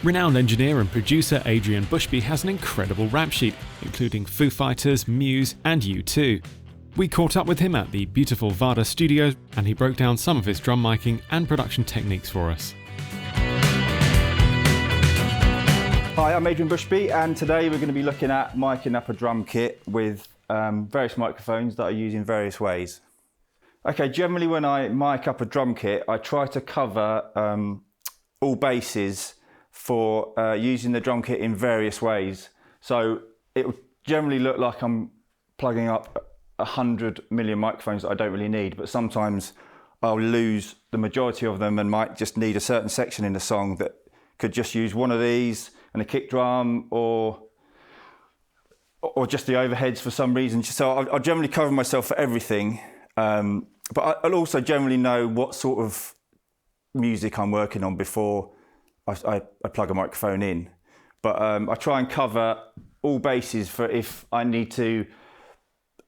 Renowned engineer and producer Adrian Bushby has an incredible rap sheet, including Foo Fighters, Muse and U2. We caught up with him at the beautiful Vada studios and he broke down some of his drum miking and production techniques for us. Hi, I'm Adrian Bushby and today we're going to be looking at miking up a drum kit with various microphones that I use in various ways. Okay, generally when I mic up a drum kit, I try to cover all bases for using the drum kit in various ways. So it would generally look like I'm plugging up 100 million microphones that I don't really need, but sometimes I'll lose the majority of them and might just need a certain section in the song that could just use one of these and a kick drum or just the overheads for some reason. So I'll generally cover myself for everything, but I'll also generally know what sort of music I'm working on before I plug a microphone in. But I try and cover all bases for if I need to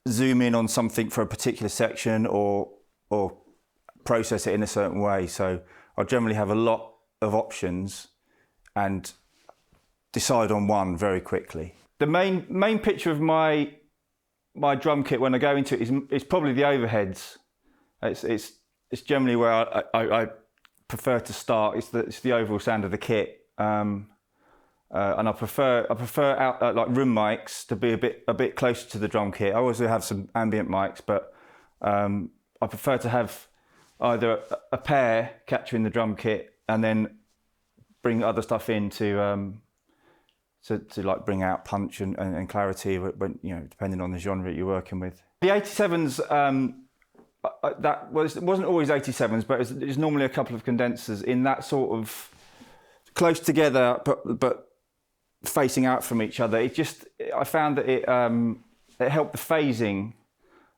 zoom in on something for a particular section or process it in a certain way. So I'll generally have a lot of options and decide on one very quickly. The main picture of my drum kit when I go into it is probably the overheads. It's generally where I prefer to start. It's the overall sound of the kit, and I prefer out like room mics to be a bit closer to the drum kit. I also have some ambient mics, but I prefer to have either a pair capturing the drum kit and then bring other stuff in to like bring out punch and clarity when, you know, depending on the genre you're working with. The 87s, it wasn't always 87s, but it was normally a couple of condensers in that sort of close together, but facing out from each other. I found that it helped the phasing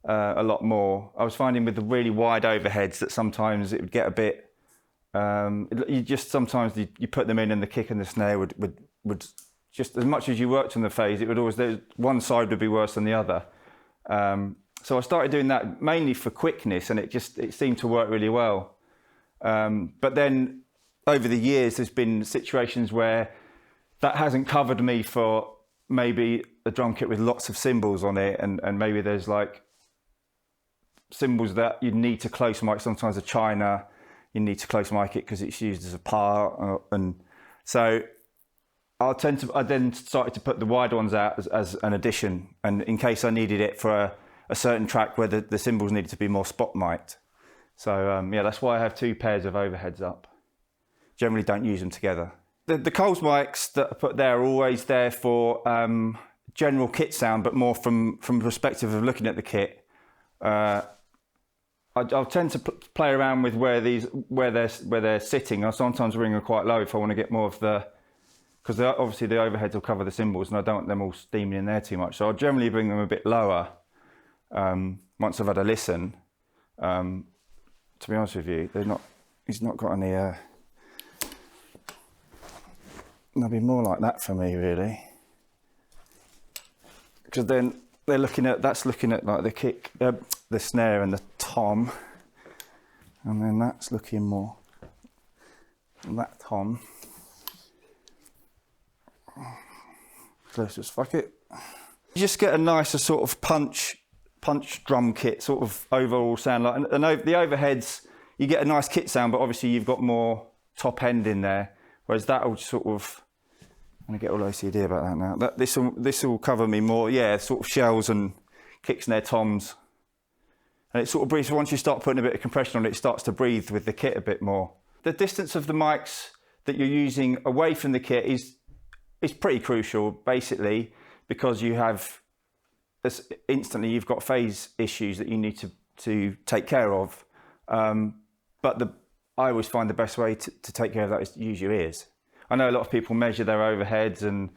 a lot more. I was finding with the really wide overheads that sometimes it would get a bit. Sometimes you put them in and the kick and the snare would just as much as you worked on the phase, it would always, one side would be worse than the other. So I started doing that mainly for quickness, and it seemed to work really well. But then over the years, there's been situations where that hasn't covered me for maybe a drum kit with lots of cymbals on it, and maybe there's like cymbals that you need to close mic. Sometimes a china, you need to close mic it because it's used as a part, and so I then started to put the wide ones out as an addition, and in case I needed it for a certain track where the cymbals needed to be more spot mic'd. So yeah, that's why I have two pairs of overheads up. Generally don't use them together. The Coles mics that I put there are always there for general kit sound, but more from the perspective of looking at the kit. I'll tend to play around with where they're sitting. I'll sometimes ring them quite low if I want to get more of the, because obviously the overheads will cover the cymbals and I don't want them all steaming in there too much. So I'll generally bring them a bit lower once I've had a listen. To be honest with you, he's not got any, they'll be more like that for me really. Because then that's looking at like the kick, the snare and the tom. And then that's looking more that tom. So let's just fuck it. You just get a nicer sort of punch drum kit sort of overall sound. Like, and the overheads, you get a nice kit sound, but obviously you've got more top end in there. Whereas that will sort of, I'm gonna get all OCD about that now. This will cover me more, yeah, sort of shells and kick snare toms. And it sort of breathes, once you start putting a bit of compression on it, it starts to breathe with the kit a bit more. The distance of the mics that you're using away from the kit is pretty crucial, basically, because you have, instantly you've got phase issues that you need to take care of. But I always find the best way to take care of that is to use your ears. I know a lot of people measure their overheads and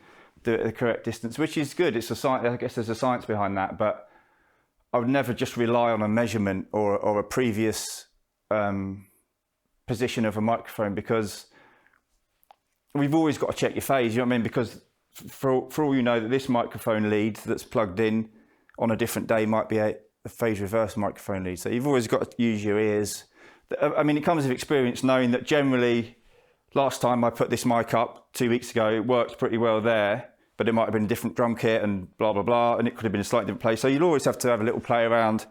do it at the correct distance, which is good. It's a science, I guess there's a science behind that, but I would never just rely on a measurement or a previous position of a microphone, because we've always got to check your phase, you know what I mean? Because for all you know, that this microphone lead that's plugged in on a different day might be a phase reverse microphone lead. So you've always got to use your ears. I mean, it comes with experience knowing that generally, last time I put this mic up 2 weeks ago, it worked pretty well there, but it might have been a different drum kit and blah, blah, blah, and it could have been a slightly different place. So you'll always have to have a little play around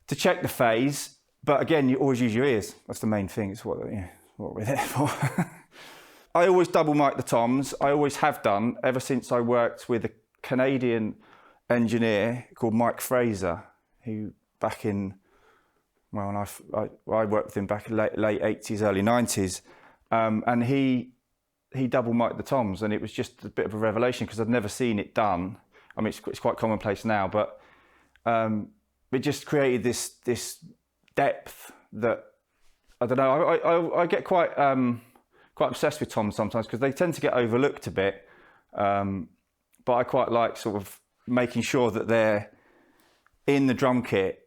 to check the phase. But again, you always use your ears. That's the main thing. It's what we're there for. I always double mic the toms. I always have done ever since I worked with a Canadian engineer called Mike Fraser, who back in, well, I worked with him back in late 80s, early 90s, and he double mic'd the toms, and it was just a bit of a revelation because I'd never seen it done. I mean, it's quite commonplace now, but it just created this depth that, I don't know, I get quite obsessed with toms sometimes because they tend to get overlooked a bit, but I quite like sort of making sure that they're in the drum kit.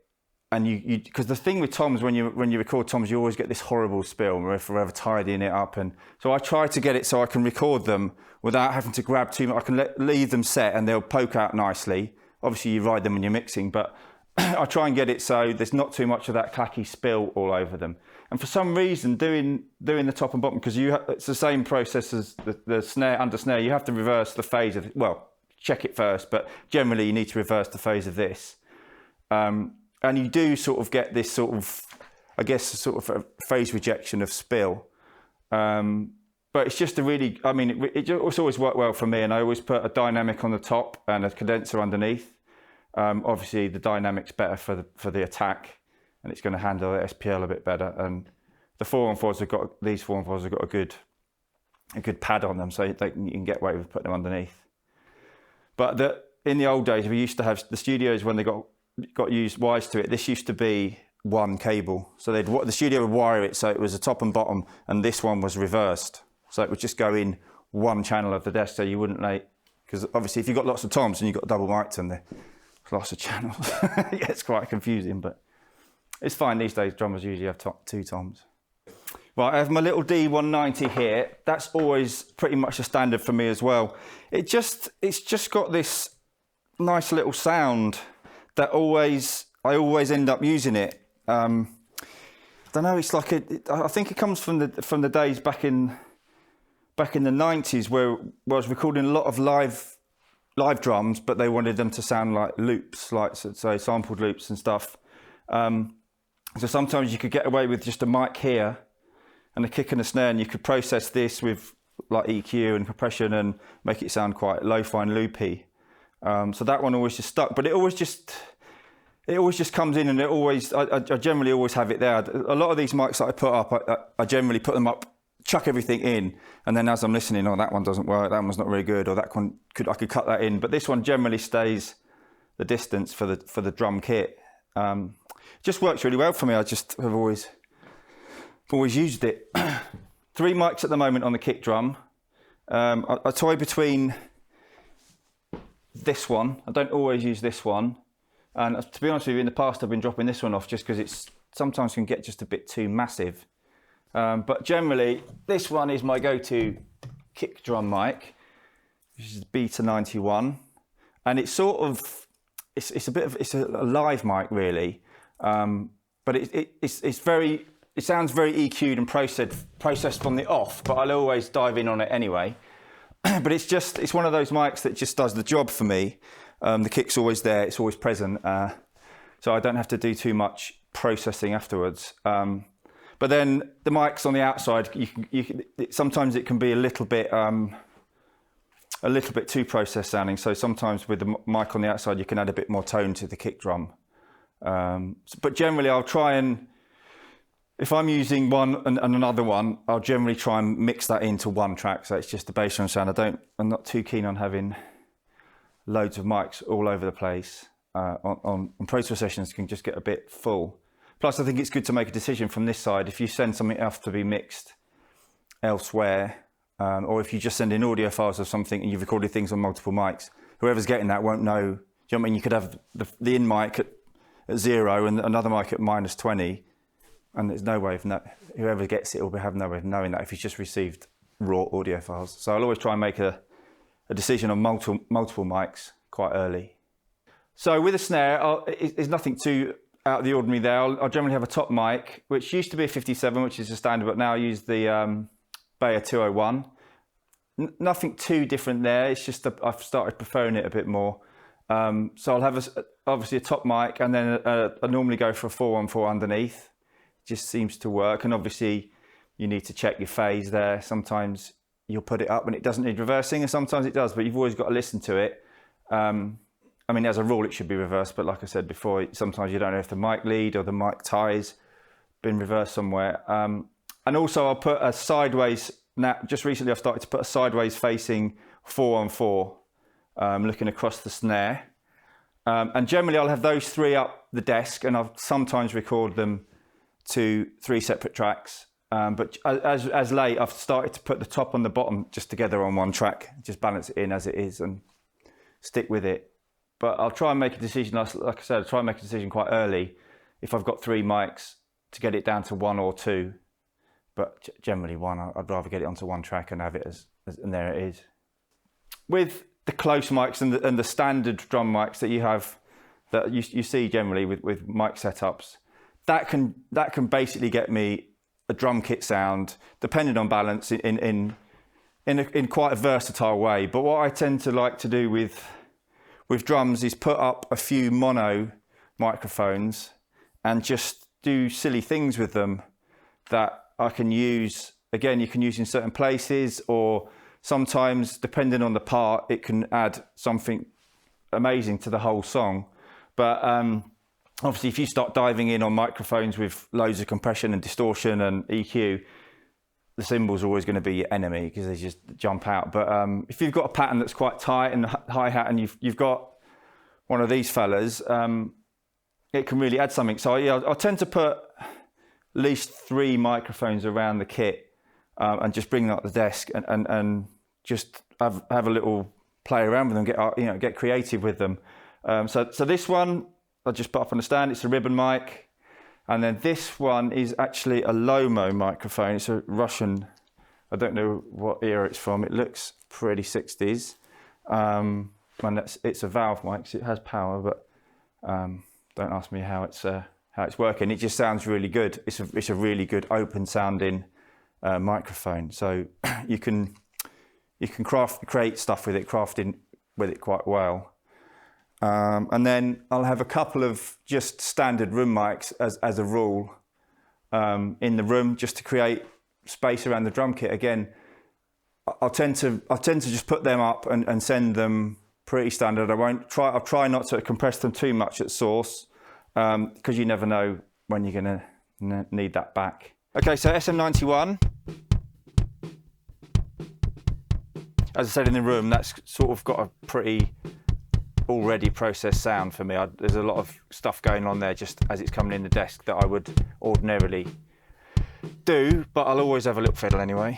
And you because the thing with toms, when you record toms, you always get this horrible spill. We're forever tidying it up, and so I try to get it so I can record them without having to grab too much. I can leave them set, and they'll poke out nicely. Obviously, you ride them when you're mixing, but I try and get it so there's not too much of that clacky spill all over them. And for some reason, doing the top and bottom, because it's the same process as the snare under snare. You have to reverse the phase of it. Well, check it first, but generally you need to reverse the phase of this. And you do sort of get this sort of, I guess, sort of a phase rejection of spill. But it's just a really, I mean, it's always worked well for me, and I always put a dynamic on the top and a condenser underneath. Obviously, the dynamic's better for the attack, and it's going to handle the SPL a bit better. And the 4-on-4s have got, these 4-on-4s have got a good pad on them, so you can get away with putting them underneath. But in the old days, we used to have the studios when they got used wires to it. This used to be one cable, so the studio would wire it so it was a top and bottom, and this one was reversed, so it would just go in one channel of the desk, so you wouldn't because obviously if you've got lots of toms and you've got double mics and there's lots of channels, it gets quite confusing, but it's fine these days. Drummers usually have two toms. Right, I have my little D190 here. That's always pretty much a standard for me as well. It's just got this nice little sound that I always end up using it. I don't know. It's like I think it comes from the days back in the 90s where I was recording a lot of live drums, but they wanted them to sound like loops, like say sampled loops and stuff. So sometimes you could get away with just a mic here and a kick and a snare, and you could process this with like EQ and compression and make it sound quite lo-fi and loopy. So that one always just stuck, but it always just comes in, and I generally always have it there. A lot of these mics that I put up, I generally put them up, chuck everything in, and then as I'm listening, that one doesn't work, that one's not very good, or that one I could cut that in. But this one generally stays the distance for the drum kit. Just works really well for me. I just have always used it. 3 mics at the moment on the kick drum. I toy between this one. I don't always use this one, and to be honest with you, in the past I've been dropping this one off just because it's sometimes can get just a bit too massive. But generally, this one is my go-to kick drum mic, which is the Beta 91, and it's sort of it's a live mic really, but it sounds very EQ'd and processed from the off, but I'll always dive in on it anyway. But it's one of those mics that just does the job for me. The kick's always there, it's always present, so I don't have to do too much processing afterwards. But then the mics on the outside, sometimes it can be a little bit too processed sounding. So sometimes with the mic on the outside, you can add a bit more tone to the kick drum. But generally, I'll try and, if I'm using one and another one, I'll generally try and mix that into one track, so it's just the bass drum sound. I'm not too keen on having loads of mics all over the place. On Pro Tour sessions can just get a bit full. Plus, I think it's good to make a decision from this side. If you send something else to be mixed elsewhere, or if you just send in audio files of something and you've recorded things on multiple mics, whoever's getting that won't know. Do you know what I mean? You could have the in mic at 0 and another mic at -20. And there's no way of whoever gets it will have no way of knowing that if he's just received raw audio files. So I'll always try and make a decision on multiple mics quite early. So with a snare, there's nothing too out of the ordinary there. I'll generally have a top mic, which used to be a 57, which is a standard, but now I use the Bayer 201. Nothing too different there. It's just I've started preferring it a bit more. So I'll have obviously a top mic, and then I normally go for a 414 underneath. Just seems to work. And obviously you need to check your phase there. Sometimes you'll put it up and it doesn't need reversing, and sometimes it does, but you've always got to listen to it. I mean, as a rule, it should be reversed, but like I said before, sometimes you don't know if the mic lead or the mic tie's been reversed somewhere. And also I'll put a sideways, now just recently I've started to put a sideways facing 414, looking across the snare. And generally I'll have those three up the desk, and I'll sometimes record them to 3 separate tracks. But as late, I've started to put the top and the bottom just together on one track, just balance it in as it is and stick with it. But I'll try and make a decision, like I said, I'll try and make a decision quite early if I've got 3 mics to get it down to 1 or 2. But generally 1, I'd rather get it onto one track and have it and there it is. With the close mics and the standard drum mics that you have, that you see generally with mic setups, that can basically get me a drum kit sound, depending on balance, in quite a versatile way. But what I tend to like to do with drums is put up a few mono microphones and just do silly things with them that I can use. Again, you can use in certain places, or sometimes, depending on the part, it can add something amazing to the whole song. But obviously, if you start diving in on microphones with loads of compression and distortion and EQ, the cymbals are always going to be your enemy because they just jump out. But if you've got a pattern that's quite tight and hi-hat, and you've got one of these fellas, it can really add something. So yeah, I tend to put at least 3 microphones around the kit and just bring them up the desk and just have a little play around with them, get creative with them. So this one I'll just put up on the stand. It's a ribbon mic. And then this one is actually a Lomo microphone. It's a Russian, I don't know what era it's from. It looks pretty 60s. And it's a valve mic, so it has power, but don't ask me how it's working. It just sounds really good. It's a really good open sounding microphone. So you can create stuff with it, crafting with it quite well. And then I'll have a couple of just standard room mics as a rule in the room, just to create space around the drum kit. Again, I'll tend to just put them up and send them pretty standard. I'll try not to compress them too much at source, because you never know when you're going to need that back. Okay, so SM91. As I said, in the room, that's sort of got a pretty already processed sound for me. There's a lot of stuff going on there just as it's coming in the desk that I would ordinarily do, but I'll always have a little fiddle anyway.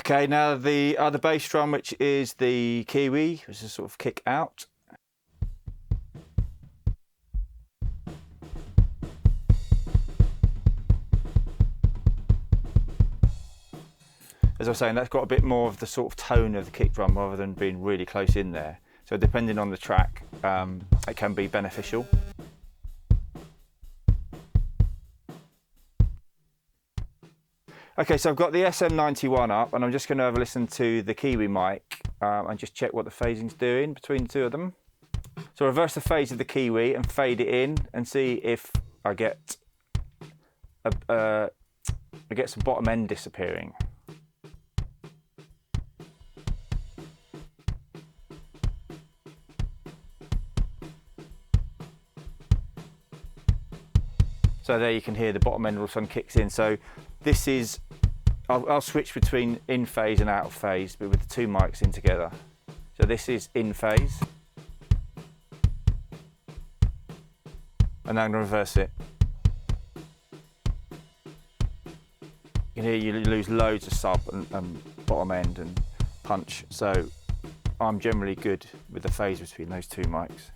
Okay, now the other bass drum, which is the Kiwi, which is a sort of kick out. As I was saying, that's got a bit more of the sort of tone of the kick drum rather than being really close in there. So depending on the track, it can be beneficial. Okay, so I've got the SM91 up, and I'm just going to have a listen to the Kiwi mic and just check what the phasing's doing between the two of them. So reverse the phase of the Kiwi and fade it in and see if I get some bottom end disappearing. So there you can hear the bottom end all of a sudden kicks in. So this is, I'll switch between in phase and out of phase, but with the 2 mics in together. So this is in phase. And now I'm going to reverse it. You can hear you lose loads of sub and bottom end and punch. So I'm generally good with the phase between those 2 mics.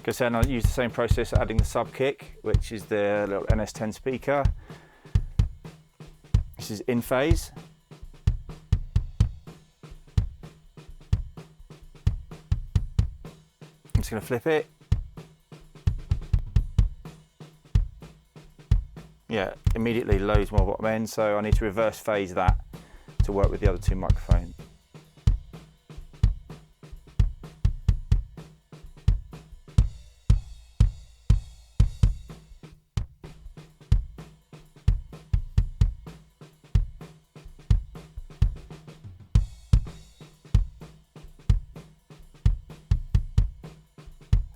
Like I said, I'll use the same process adding the sub kick, which is the little NS10 speaker. This is in phase. I'm just going to flip it. Yeah, immediately loads more bottom end, so I need to reverse phase that to work with the other two microphones.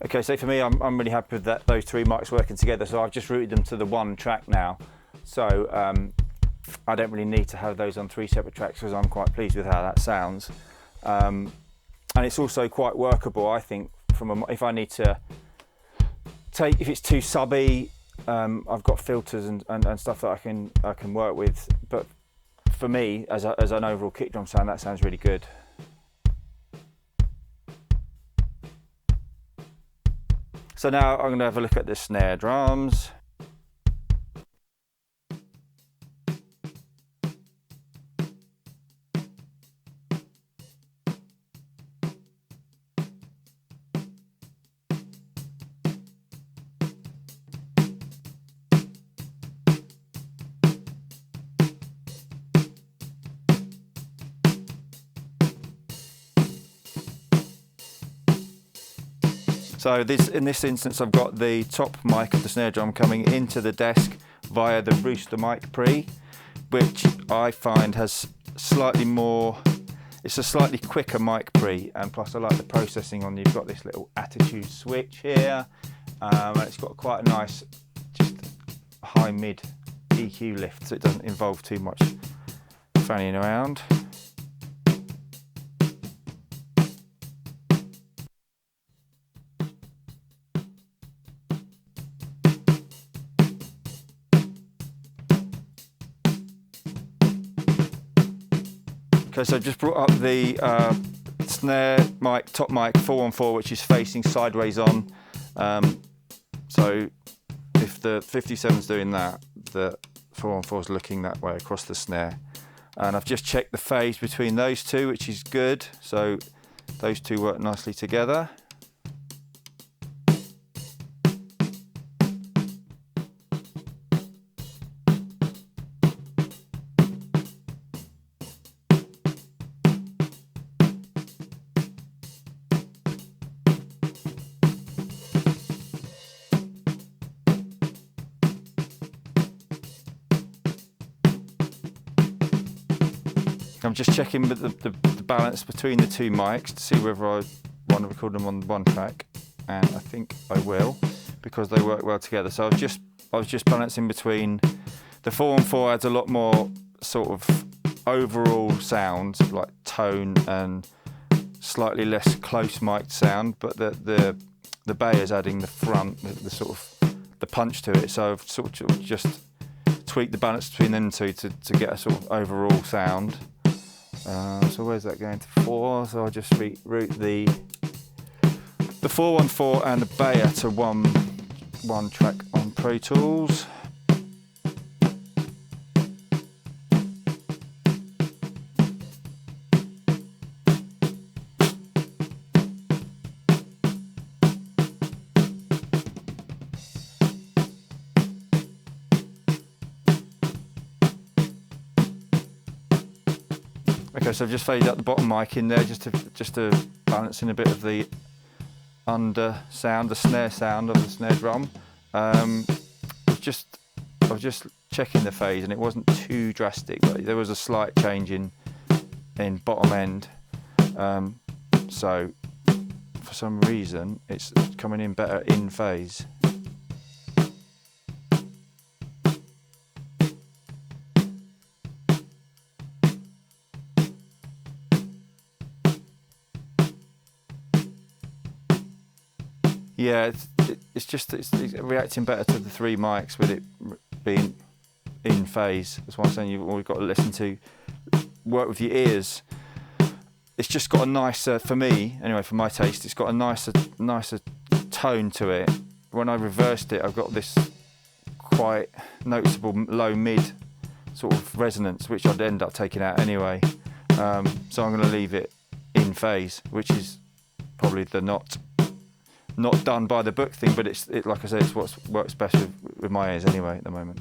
Okay, so for me, I'm really happy with those three mics working together. So I've just routed them to the one track now. So I don't really need to have those on three separate tracks because I'm quite pleased with how that sounds. And it's also quite workable, I think, if I need to if it's too subby, I've got filters and stuff that I can work with. But for me, as an overall kick drum sound, that sounds really good. So now I'm going to have a look at the snare drums. So in this instance, I've got the top mic of the snare drum coming into the desk via the Rooster mic pre, which I find has slightly more, it's a slightly quicker mic pre, and plus I like the processing on, you've got this little attitude switch here, and it's got quite a nice, just high mid EQ lift, so it doesn't involve too much fanning around. Okay, so I've just brought up the snare mic, top mic 414, which is facing sideways on. So if the 57's doing that, the 414's looking that way across the snare. And I've just checked the phase between those two, which is good. So those two work nicely together. I'm just checking the balance between the two mics to see whether I want to record them on one track, and I think I will because they work well together. So I was just balancing between the 414 adds a lot more sort of overall sound, like tone and slightly less close mic'd sound, but the Bay is adding the front, the sort of the punch to it. So I've sort of just tweaked the balance between them two to get a sort of overall sound. So where's that going to 4? So I'll just route the 414 and the Bayer to one track on Pro Tools. Okay, so I've just faded out the bottom mic in there just to balance in a bit of the under sound, the snare sound of the snare drum. I was just checking the phase and it wasn't too drastic, but there was a slight change in bottom end. So for some reason it's coming in better in phase. Yeah, it's reacting better to the three mics with it being in phase. That's why I'm saying you've always got to listen to, work with your ears. It's just got a nicer, for me anyway, for my taste, it's got a nicer tone to it. When I reversed it, I've got this quite noticeable low mid sort of resonance, which I'd end up taking out anyway. So I'm going to leave it in phase, which is probably the not done by the book thing, but it like I said, it's what works best with my ears anyway at the moment.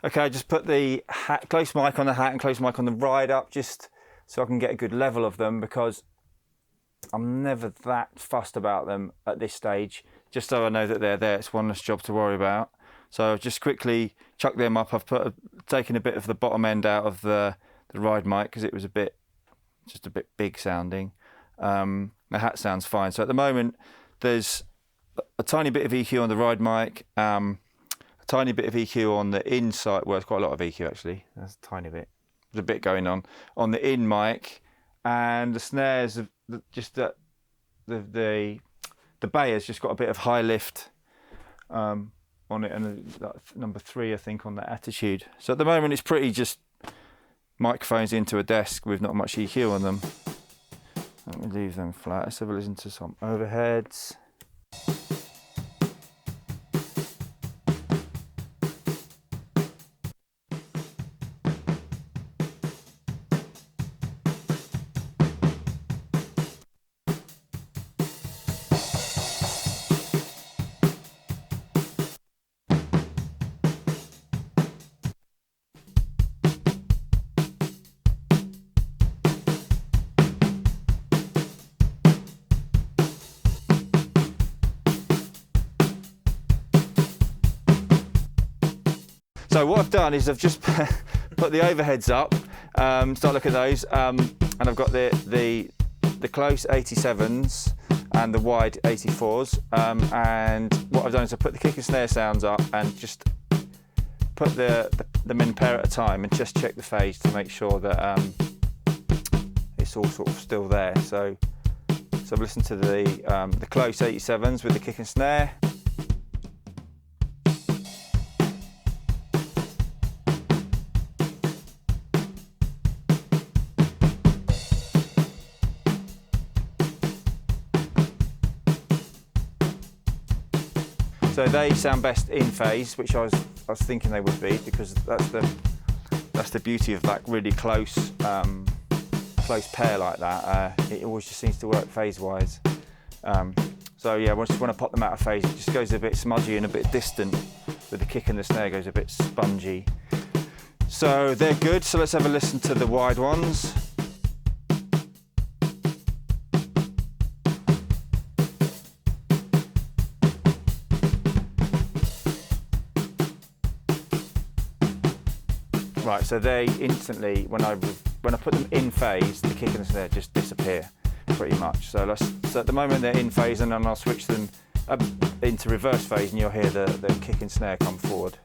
Okay, I just put the close mic on the hat and close mic on the ride up, just so I can get a good level of them, because I'm never that fussed about them at this stage. Just so I know that they're there, it's one less job to worry about. So I've just quickly chucked them up. I've taken a bit of the bottom end out of the ride mic because it was just a bit big sounding. The hat sounds fine. So at the moment, there's a tiny bit of EQ on the ride mic. Tiny bit of EQ on the inside. Well, it's quite a lot of EQ actually. That's a tiny bit. There's a bit going on the in mic, and the snares. Just that the bay has just got a bit of high lift on it, and number 3 I think on the attitude. So at the moment it's pretty just microphones into a desk with not much EQ on them. Let me leave them flat. Let's have a listen to some overheads. So what I've done is I've just put the overheads up, start looking at those, and I've got the close 87s and the wide 84s, and what I've done is I've put the kick and snare sounds up and just put them in pair at a time and just check the phase to make sure that it's all sort of still there. So I've listened to the close 87s with the kick and snare. So they sound best in phase, which I was thinking they would be, because that's the beauty of that really close pair like that. It always just seems to work phase-wise. So yeah, when I pop them out of phase, it just goes a bit smudgy and a bit distant. With the kick and the snare goes a bit spongy. So they're good. So let's have a listen to the wide ones. Right, so they instantly, when I put them in phase, the kick and the snare just disappear pretty much. So at the moment they're in phase, and then I'll switch them into reverse phase, and you'll hear the kick and snare come forward.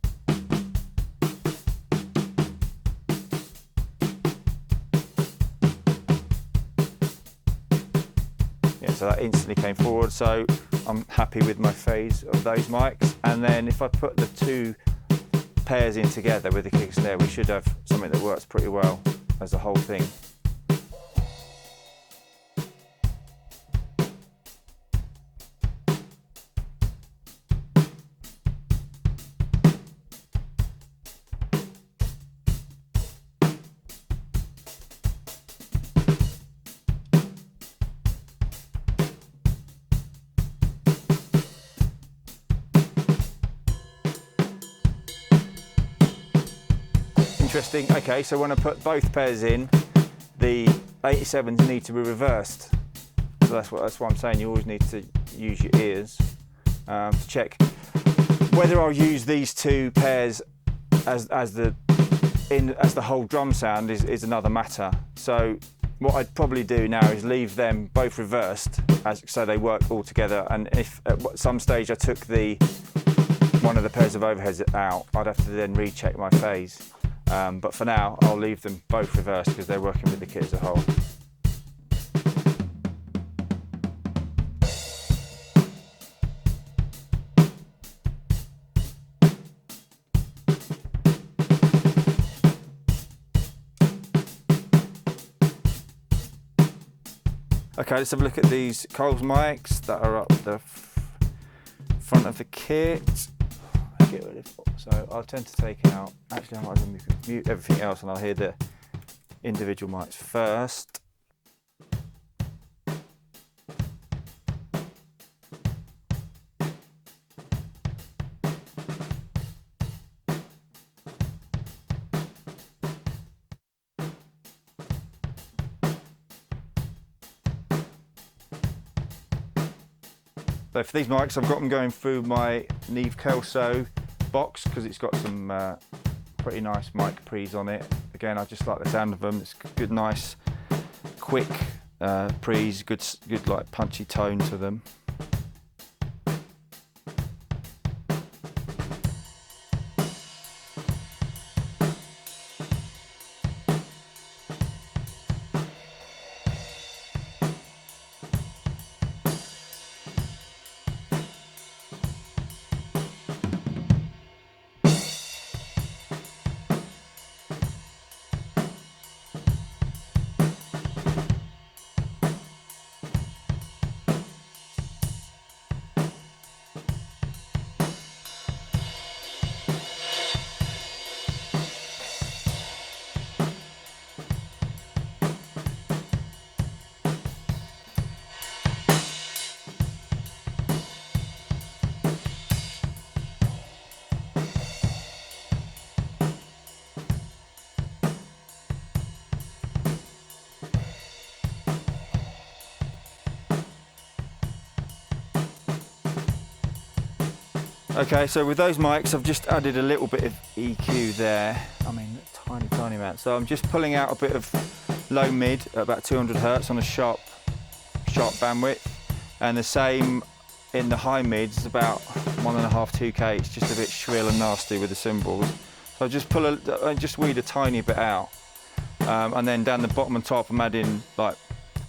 So that instantly came forward. So I'm happy with my phase of those mics. And then if I put the two pairs in together with the kick and snare, we should have something that works pretty well as a whole thing. Interesting. Okay, so when I put both pairs in, the 87s need to be reversed. So that's what I'm saying. You always need to use your ears to check whether I'll use these two pairs as the whole drum sound is another matter. So what I'd probably do now is leave them both reversed so they work all together. And if at some stage I took one of the pairs of overheads out, I'd have to then recheck my phase. But for now, I'll leave them both reversed because they're working with the kit as a whole. Okay, let's have a look at these Coles mics that are up the front of the kit. Get rid of, so I'll tend to take out, actually I might as well mute everything else and I'll hear the individual mics first. So for these mics, I've got them going through my Neve Kelso box because it's got some pretty nice mic pre's on it. Again, I just like the sound of them. It's good, nice, quick pre's, good like punchy tone to them. Okay, so with those mics, I've just added a little bit of EQ there. I mean, tiny amount. So I'm just pulling out a bit of low mid at about 200 hertz on a sharp bandwidth, and the same in the high mids, about 1.5, 2K. It's just a bit shrill and nasty with the cymbals. So I just weed a tiny bit out, and then down the bottom and top, I'm adding like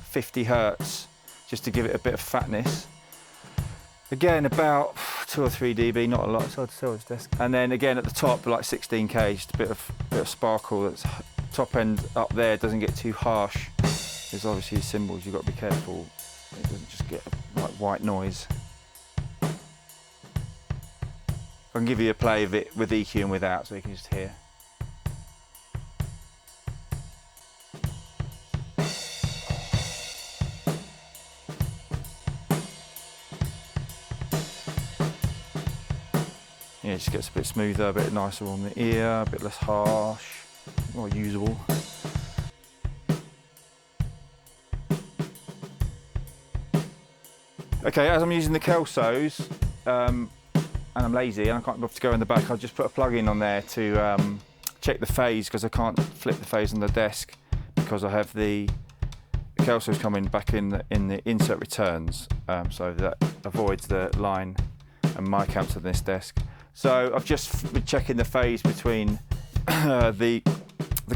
50 hertz just to give it a bit of fatness. Again, about 2 or 3 dB, not a lot, so I'd sell this desk. And then again at the top, like 16K, just a bit of sparkle. That's top end up there, doesn't get too harsh. There's obviously cymbals, you've got to be careful. It doesn't just get like white noise. I can give you a play of it with EQ and without, so you can just hear. Yeah, it just gets a bit smoother, a bit nicer on the ear, a bit less harsh, more usable. Okay, as I'm using the Kelsos, and I'm lazy and I can't be able to go in the back, I'll just put a plug-in on there to check the phase, because I can't flip the phase on the desk because I have the Kelsos coming back in the insert returns, so that avoids the line and mic amps on this desk. So I've just been checking the phase between the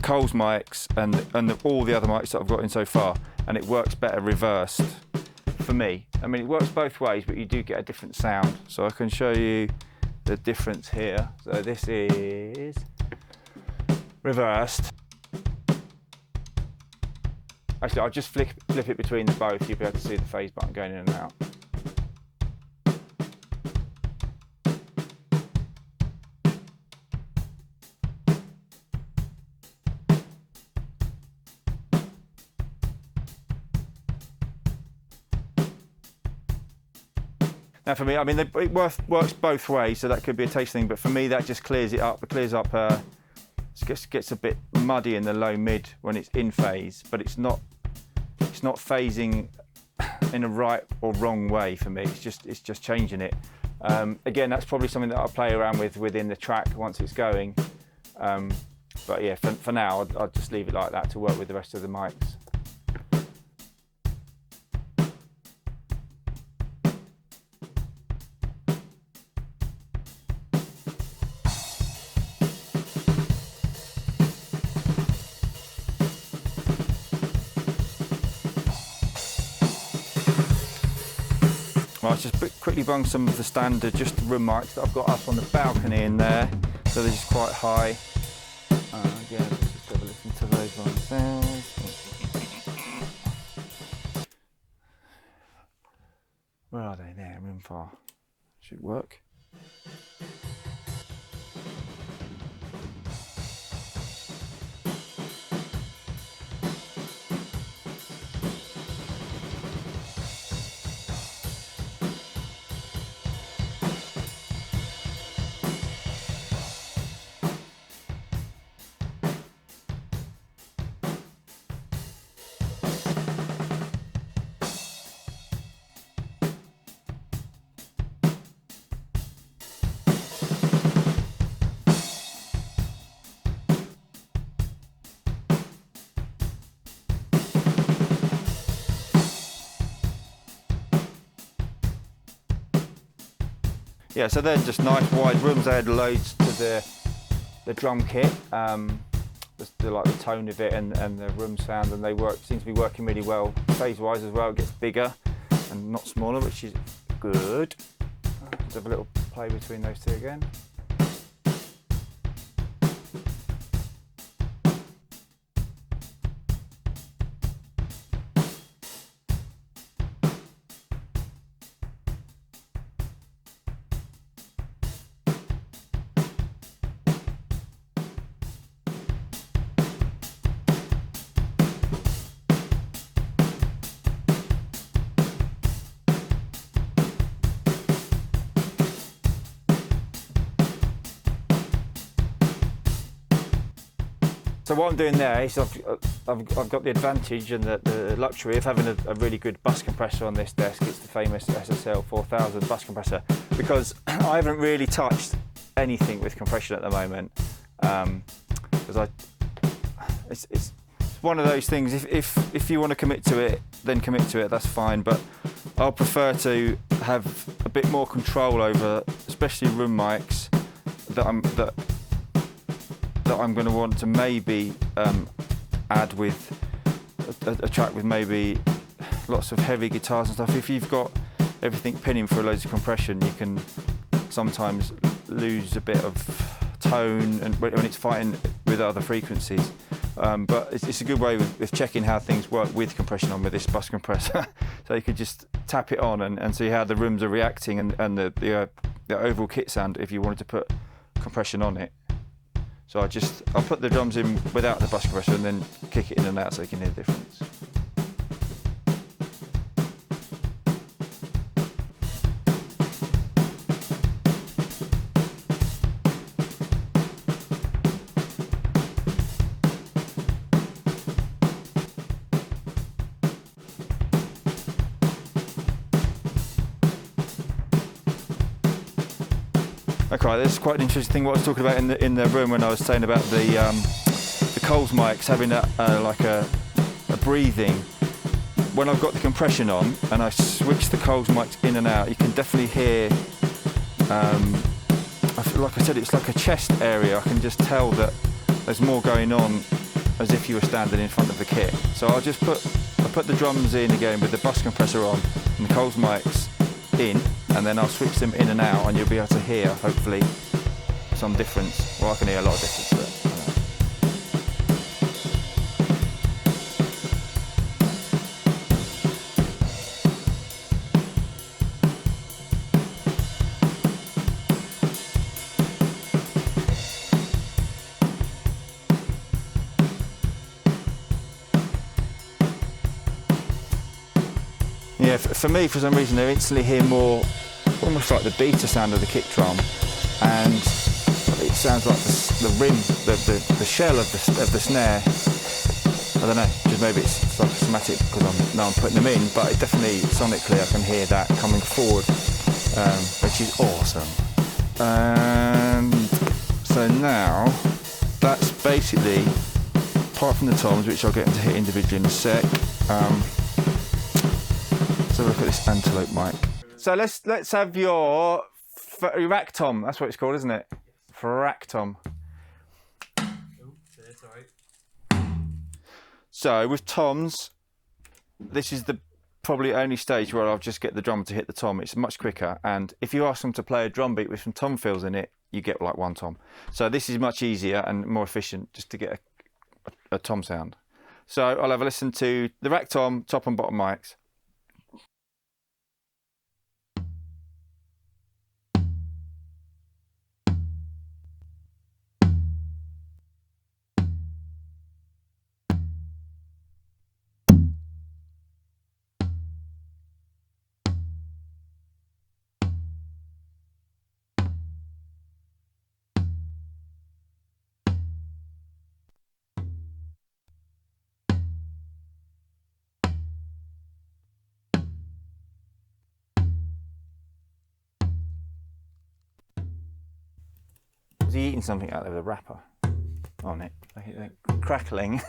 Coles mics and all the other mics that I've got in so far, and it works better reversed for me. I mean, it works both ways, but you do get a different sound. So I can show you the difference here. So this is reversed. Actually, I'll just flip it between the both. You'll be able to see the phase button going in and out. Now for me, I mean, it works both ways, so that could be a taste thing, but for me that just clears it up. It clears up, it gets a bit muddy in the low mid when it's in phase, but it's not phasing in a right or wrong way for me. It's just changing it. Again, that's probably something that I'll play around with within the track once it's going. But yeah, for now, I'll just leave it like that to work with the rest of the mics. Well, I've just quickly bung some of the standard just room mics that I've got up on the balcony in there, so they're just quite high. Again, let's just have a listen to those ones there. Where are they? There, room 4. Should work. Yeah, so they're just nice wide rooms. They had loads to the drum kit, just like the tone of it and the room sound, and they seem to be working really well phase-wise as well. It gets bigger and not smaller, which is good. Let's have a little play between those two again. So what I'm doing there is I've got the advantage and the luxury of having a really good bus compressor on this desk. It's the famous SSL 4000 bus compressor, because I haven't really touched anything with compression at the moment. Because it's one of those things. If you want to commit to it, then commit to it. That's fine. But I'll prefer to have a bit more control over, especially room mics that I'm going to want to maybe add with a track with maybe lots of heavy guitars and stuff. If you've got everything pinning for loads of compression, you can sometimes lose a bit of tone and when it's fighting with other frequencies. But it's a good way with checking how things work with compression on with this bus compressor. So you could just tap it on and see how the rooms are reacting and the overall kit sound if you wanted to put compression on it. So I'll put the drums in without the bus compressor and then kick it in and out so you can hear the difference. Okay, this is quite an interesting thing what I was talking about in the room when I was saying about the Coles mics having like a breathing. When I've got the compression on and I switch the Coles mics in and out, you can definitely hear, like I said, it's like a chest area. I can just tell that there's more going on as if you were standing in front of the kit. So I put the drums in again with the bus compressor on, and Cole's mic's in, and then I'll switch them in and out, and you'll be able to hear, hopefully, some difference. Well, I can hear a lot of difference, but yeah, for me, for some reason, I instantly hear more, almost like the beta sound of the kick drum, and it sounds like the rim, the shell of the snare. I don't know, just maybe it's psychosomatic because now I'm putting them in, but it definitely, sonically, I can hear that coming forward, which is awesome. And so now, that's basically, apart from the toms, which I'll get into hit individually in a sec. So look at this antelope mic. So let's have your rack tom. That's what it's called, isn't it? Rack tom. So with toms, this is the probably only stage where I'll just get the drummer to hit the tom. It's much quicker, and if you ask them to play a drum beat with some tom fills in it, you get like one tom. So this is much easier and more efficient just to get a tom sound. So I'll have a listen to the rack tom, top and bottom mics. Was he eating something out of the wrapper on it? Like crackling.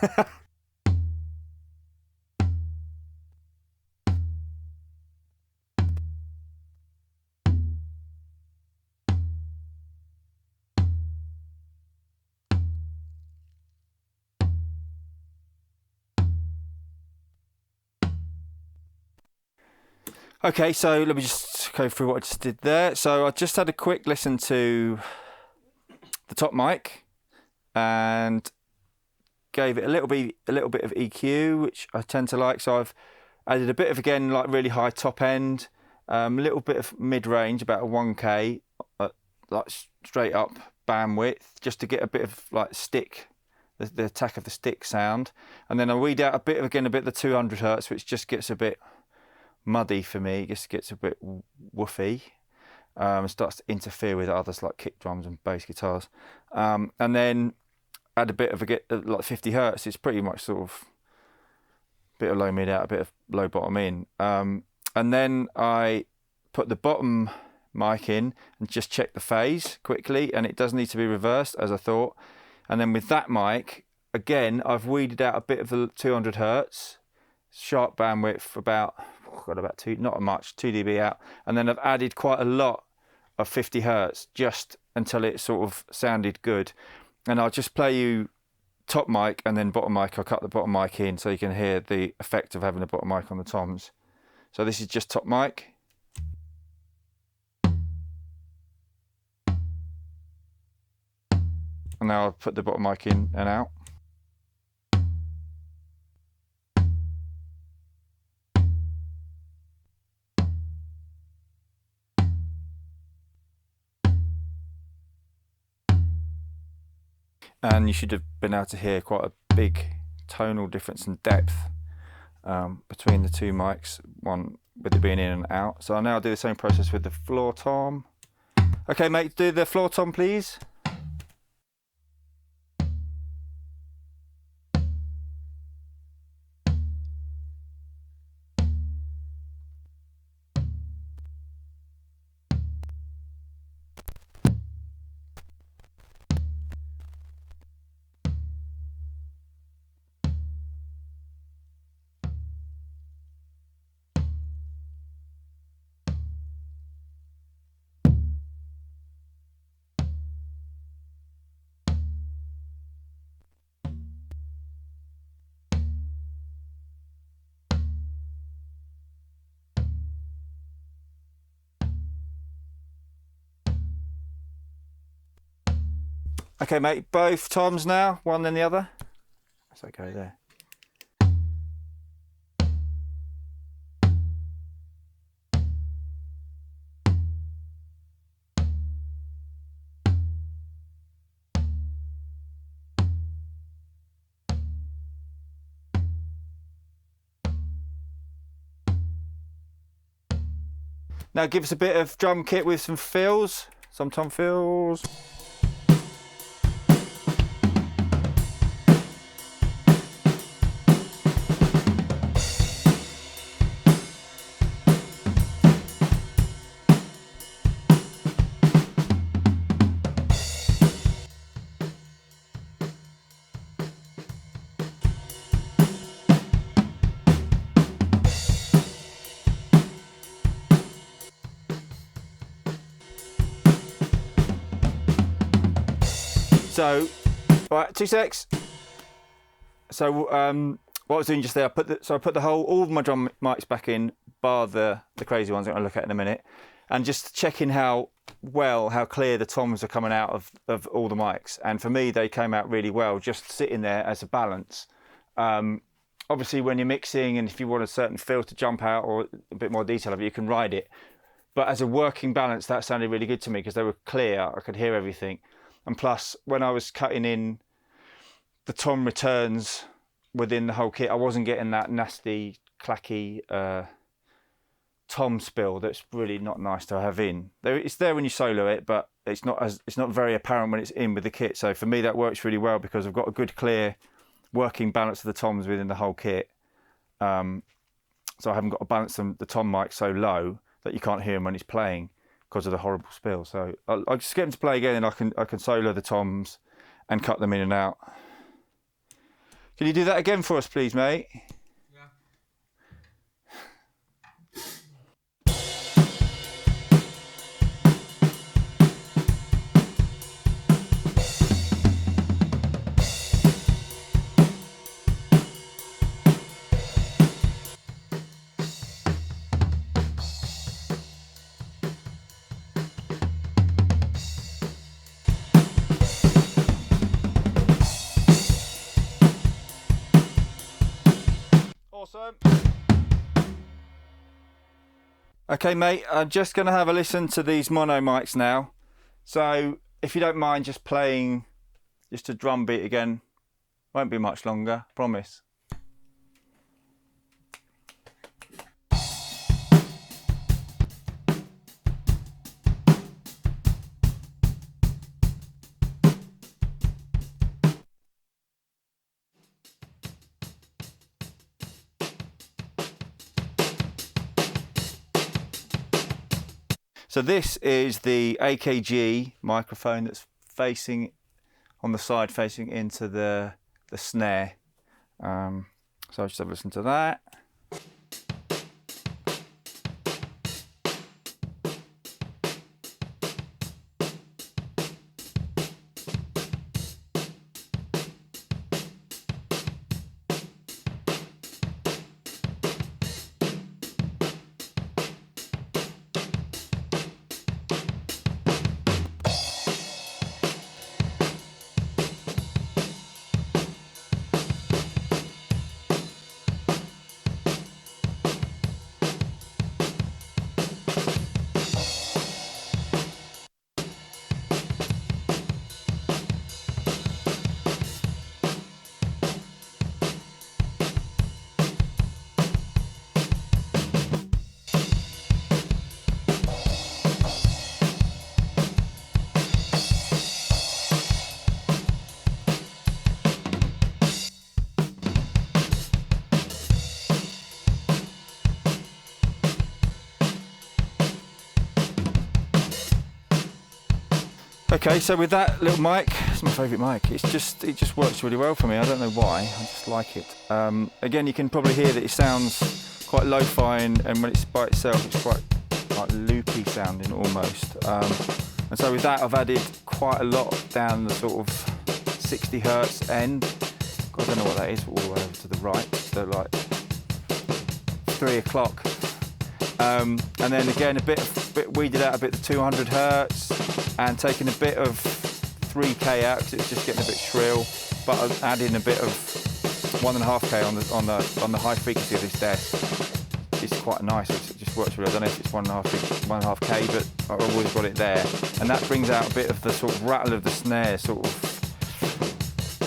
Okay, so let me just go through what I just did there. So I just had a quick listen to the top mic and gave it a little bit of EQ, which I tend to like. So I've added a bit of, again, like really high top end, a little bit of mid range, about a 1K, like straight up bandwidth, just to get a bit of like stick, the attack of the stick sound. And then I weed out a bit of the 200 hertz, which just gets a bit muddy for me. It just gets a bit woofy. And starts to interfere with others like kick drums and bass guitars. And then add a bit of like 50 hertz. It's pretty much sort of a bit of low mid out, a bit of low bottom in. And then I put the bottom mic in and just check the phase quickly, and it does need to be reversed as I thought. And then with that mic, again, I've weeded out a bit of the 200 hertz, sharp bandwidth, about 2 dB out, and then I've added quite a lot of 50 hertz just until it sort of sounded good. And I'll just play you top mic and then bottom mic. I'll cut the bottom mic in so you can hear the effect of having a bottom mic on the toms. So this is just top mic. And now I'll put the bottom mic in and out. And you should have been able to hear quite a big tonal difference in depth between the two mics, one with it being in and out. So I'll now do the same process with the floor tom. Okay, mate, do the floor tom, please. Okay, mate, both toms now, one then the other. That's okay there. Now give us a bit of drum kit with some fills, some tom fills. So, right, 2 secs. So, what I was doing just there, I put all of my drum mics back in, bar the crazy ones I'm going to look at in a minute, and just checking how clear the toms are coming out of all the mics. And for me, they came out really well, just sitting there as a balance. Obviously, when you're mixing, and if you want a certain feel to jump out or a bit more detail of it, you can ride it. But as a working balance, that sounded really good to me because they were clear. I could hear everything. And plus, when I was cutting in the tom returns within the whole kit, I wasn't getting that nasty, clacky tom spill that's really not nice to have in. It's there when you solo it, but it's not very apparent when it's in with the kit. So for me, that works really well because I've got a good, clear working balance of the toms within the whole kit. So I haven't got to balance the tom mic so low that you can't hear him when he's playing because of the horrible spill. So I'll just get him to play again, and I can solo the toms and cut them in and out. Can you do that again for us, please, mate? Awesome. Okay, mate, I'm just going to have a listen to these mono mics now. So if you don't mind just playing just a drum beat again, won't be much longer, promise. So this is the AKG microphone that's facing on the side, facing into the snare. So I'll just have a listen to that. Okay, so with that little mic, it's my favourite mic. It just works really well for me. I don't know why. I just like it. Again, you can probably hear that it sounds quite lo-fi, and when it's by itself, it's quite like loopy sounding almost. And so with that, I've added quite a lot down the sort of 60 hertz end. God, I don't know what that is, all the way over to the right. So like 3 o'clock. And then again, a bit weeded out a bit the 200 hertz, and taking a bit of 3K out because it's just getting a bit shrill, but I'm adding a bit of 1.5K on the high frequency of this desk. It's quite nice. It just works really. I don't know if it's 1.5K, but I've always got it there, and that brings out a bit of the sort of rattle of the snare, sort of.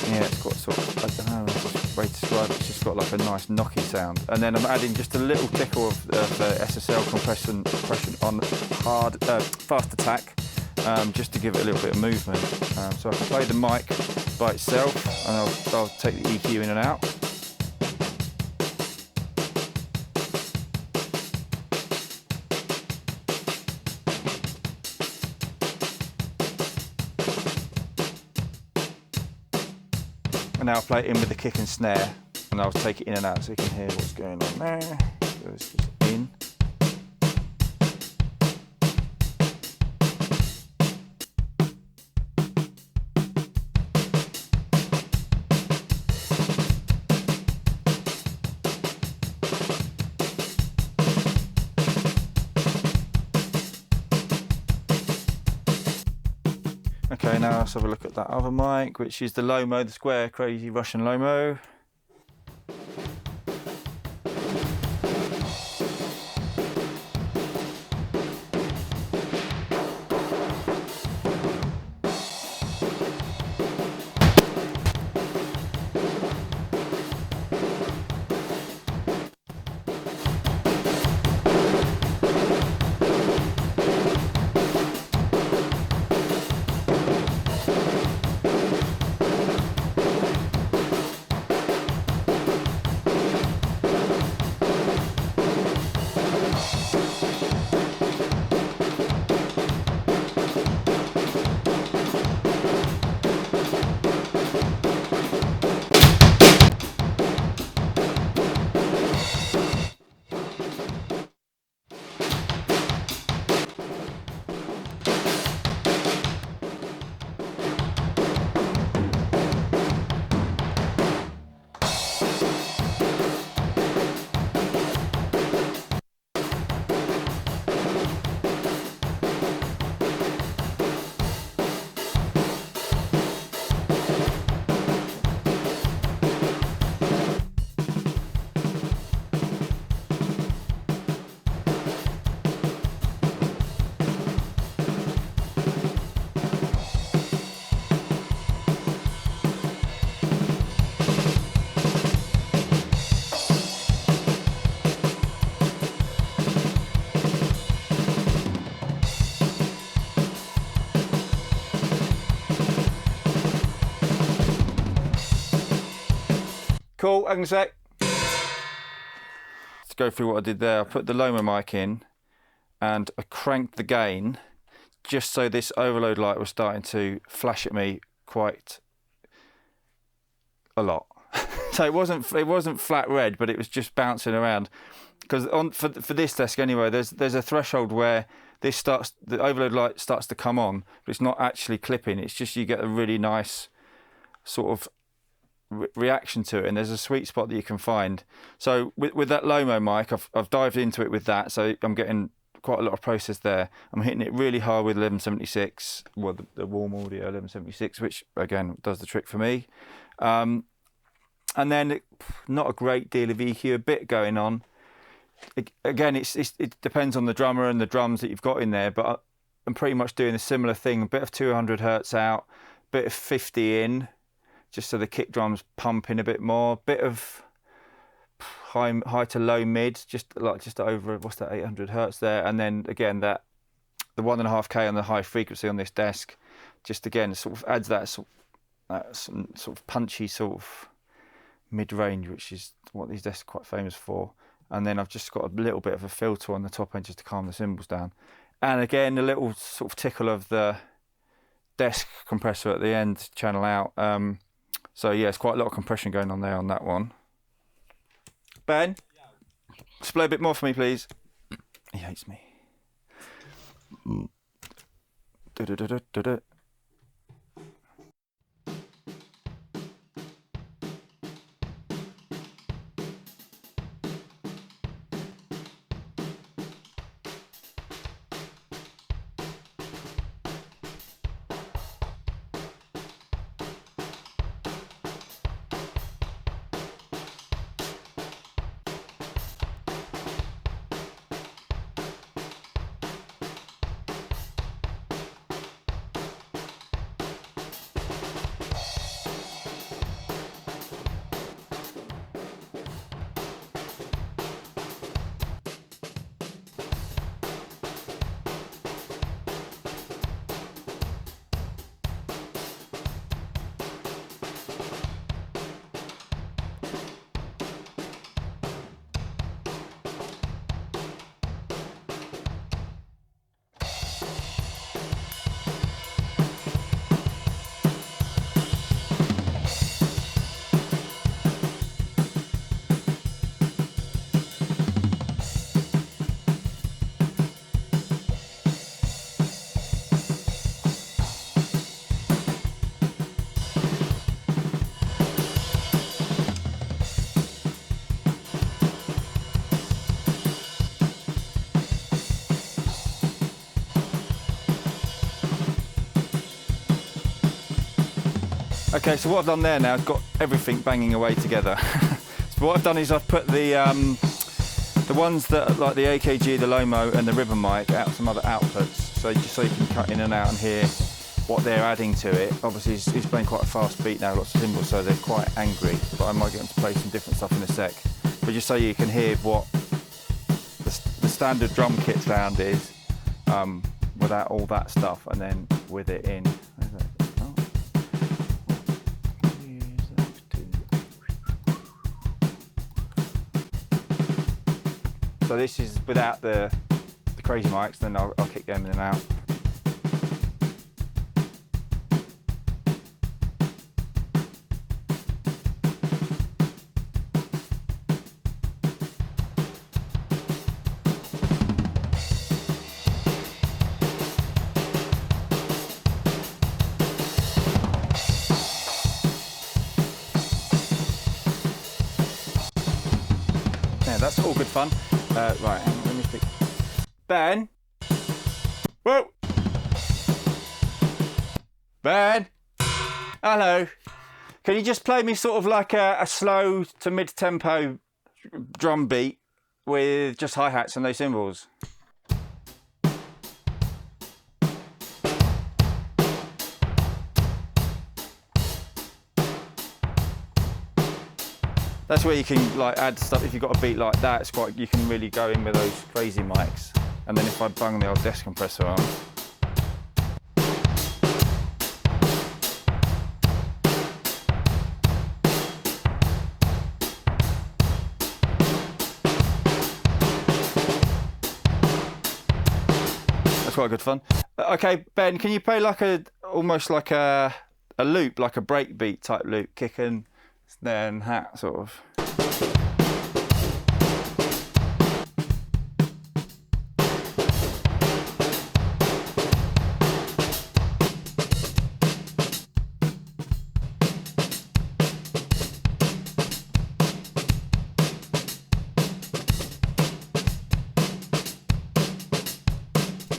Yeah, it's got sort of, I don't know the way to describe it. It's just got like a nice knocky sound, and then I'm adding just a little tickle of SSL compression on hard fast attack, just to give it a little bit of movement. So I can play the mic by itself, and I'll take the EQ in and out. And now I'll play it in with the kick and snare, and I'll take it in and out so you can hear what's going on there. So it's just in. Okay, now let's have a look at that other mic, which is the Lomo, the square crazy Russian Lomo. Cool, hang on a sec. Let's go through what I did there. I put the Lomo mic in and I cranked the gain just so this overload light was starting to flash at me quite a lot. So it wasn't flat red, but it was just bouncing around. Because for this desk anyway, there's a threshold where the overload light starts to come on, but it's not actually clipping. It's just you get a really nice sort of reaction to it, and there's a sweet spot that you can find. So with that Lomo mic, I've dived into it with that, so I'm getting quite a lot of process there. I'm hitting it really hard with 1176, well the warm audio 1176, which again does the trick for me. And then not a great deal of EQ, a bit going on. Again, it depends on the drummer and the drums that you've got in there, but I'm pretty much doing a similar thing. A bit of 200 hertz out, a bit of 50 in, just so the kick drums pump in a bit more. Bit of high to low mid, just over, what's that, 800 hertz there. And then again, the 1.5K on the high frequency on this desk, just again sort of adds that sort of punchy sort of mid-range, which is what these desks are quite famous for. And then I've just got a little bit of a filter on the top end just to calm the cymbals down. And again, a little sort of tickle of the desk compressor at the end, channel out. So yeah, it's quite a lot of compression going on there on that one. Ben, just play a bit more for me, please. He hates me. Okay, so what I've done there now, I've got everything banging away together. So what I've done is I've put the ones that are like the AKG, the Lomo and the ribbon mic out some other outputs, so just so you can cut in and out and hear what they're adding to it. Obviously he's playing quite a fast beat now, lots of cymbals, so they're quite angry, but I might get them to play some different stuff in a sec. But just so you can hear what the standard drum kit sound is without all that stuff, and then with it in. So this is without the crazy mics, then I'll kick them in and out. Yeah, that's all good fun. Right, hang on, let me speak. Ben? Whoa! Ben? Hello. Can you just play me sort of like a slow to mid-tempo drum beat with just hi-hats and no cymbals? That's where you can like add stuff. If you've got a beat like that, it's quite, you can really go in with those crazy mics. And then if I bung the old desk compressor on. That's quite good fun. Okay, Ben, can you play like almost like a loop, like a breakbeat type loop, kick and snare and hat sort of?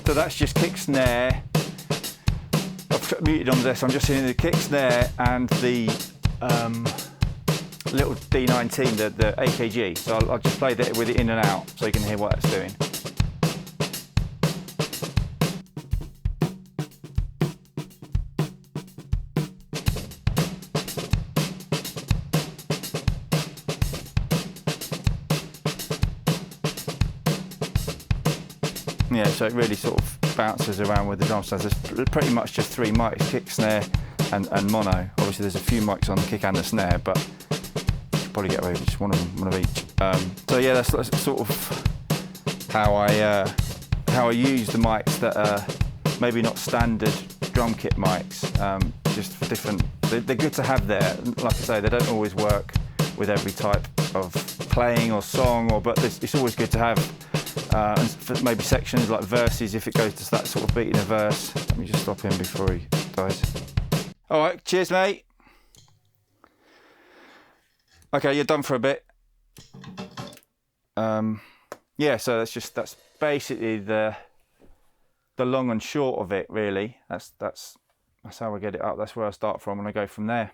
So that's just kick snare. I've muted on this, I'm just hearing the kick snare and the little D190, the AKG. So I'll just play that with it in and out so you can hear what it's doing. Yeah, so it really sort of bounces around with the drum sounds. There's pretty much just three mics, kick, snare and mono. Obviously there's a few mics on the kick and the snare, but you could probably get away with just one of each. So yeah, that's sort of how I use the mics that are maybe not standard drum kit mics, just for different, they're good to have there. Like I say, they don't always work with every type of playing or song, but it's always good to have. And for maybe sections like verses, if it goes to that sort of beat in a verse. Let me just stop him before he dies. All right, cheers, mate. Okay, you're done for a bit. Yeah, so that's basically the long and short of it, really. That's how I get it up. That's where I start from, and I go from there.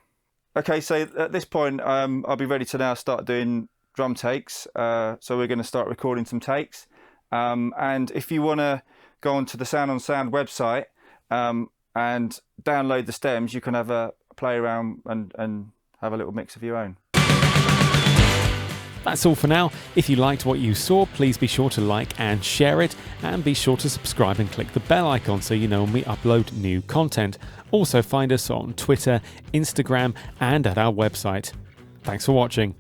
Okay, so at this point, I'll be ready to now start doing drum takes. So we're going to start recording some takes. And if you want to go onto the Sound on Sound website and download the stems, you can have a play around and have a little mix of your own. That's all for now. If you liked what you saw, please be sure to like and share it, and be sure to subscribe and click the bell icon so you know when we upload new content. Also find us on Twitter, Instagram and at our website. Thanks for watching.